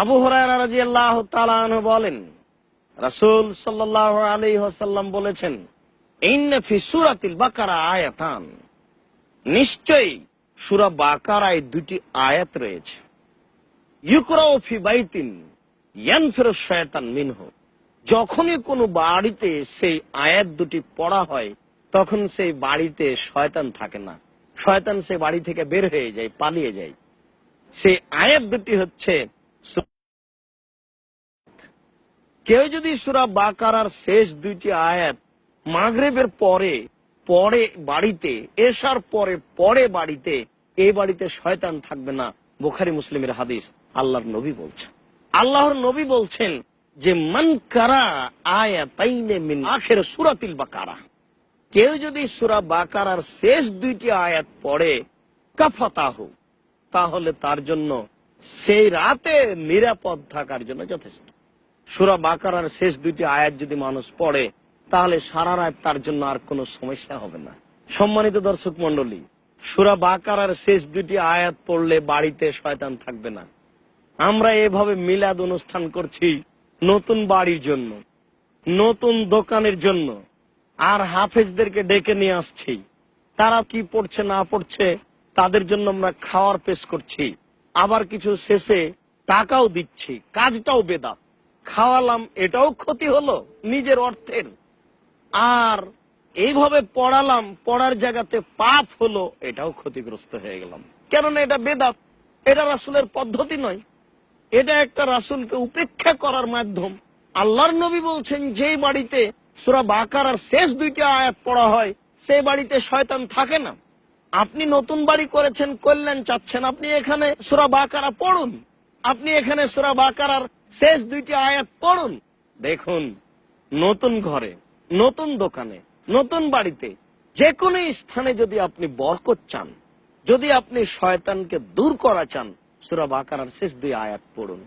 আবু হুরায়রা রাদিয়াল্লাহু তাআলা আনহু বলেন, রাসূল সাল্লাল্লাহু আলাইহি ওয়াসাল্লাম বলেছেন, ইন্না ফি সূরাতিল বাকারা আয়াতান, নিশ্চয়ই সূরা বাকারায় দুটি আয়াত রয়েছে। ইউকরাউ ফি বাইতিন ইয়ানফিরু শায়তান মিনহু, যখনই কোনো বাড়িতে সেই আয়াত দুটি পড়া হয় তখন সেই বাড়িতে শয়তান থাকে না, শয়তান সেই বাড়ি থেকে বের হয়ে যায়, পালিয়ে যায়। সেই আয়াত দুটি হচ্ছে, কেউ যদি সূরা বাকারার শেষ দুইটি আয়াত মাগরিবের পরে পড়ে বাড়িতে, এশার পরে পড়ে বাড়িতে, এই বাড়িতে শয়তান থাকবে না। বুখারী মুসলিমের হাদিস। আল্লাহর নবী বলছেন, আল্লাহর নবী বলছেন যে মান কারা আয়াতাইনে মিন আখির সূরাতিল বাকারা, কেউ যদি সূরা বাকারার শেষ দুইটি আয়াত পড়ে, কাফাতাহু, তাহলে তার জন্য সেই রাতে নিরাপদ থাকার জন্য যথেষ্ট। সূরা বাকারার শেষ দুইটি আয়াত যদি মানুষ পড়ে তাহলে সারা রাত তার জন্য আর কোনো সমস্যা হবে না। সম্মানিত দর্শক মণ্ডলী, সূরা বাকারার শেষ দুইটি আয়াত পড়লে বাড়িতে শয়তান থাকবে না। আমরা এভাবে মিলাদ অনুষ্ঠান করছি নতুন বাড়ির জন্য, নতুন দোকানের জন্য, আর হাফেজদেরকে ডেকে নিয়ে আসছি। তারা কি পড়ছে না পড়ছে তাদের জন্য আমরা খাওয়ার পেশ করছি, আবার কিছু শেষে টাকাও দিচ্ছি, কাজটাও বেদাত। খাওয়ালাম, এটাও ক্ষতি হলো নিজের অর্থের, আর এইভাবে পড়ালাম, পড়ার জায়গাতে পাপ হলো, এটাও ক্ষতিগ্রস্ত হয়ে গেলাম। কেননা এটা বেদাত, এটা রাসূলের পদ্ধতি নয়, এটা একটা রাসূলকে উপেক্ষা করার মাধ্যম। আল্লাহর নবী বলছেন, যেই বাড়িতে সূরা বাকারার শেষ দুইটা আয়াত পড়া হয় সেই বাড়িতে শয়তান থাকে না। আপনি নতুন বাড়ি করেছেন, কল্যাণ চাচ্ছেন, আপনি এখানে সূরা বাকারা পড়ুন, আপনি এখানে সূরা বাকারার শেষ দুইটি আয়াত পড়ুন। দেখুন, নতুন ঘরে, নতুন দোকানে, নতুন বাড়িতে, যে কোনো স্থানে যদি আপনি বরকত চান, যদি আপনি শয়তানকে দূর করা চান, সূরা বাকারার শেষ দুই আয়াত পড়ুন।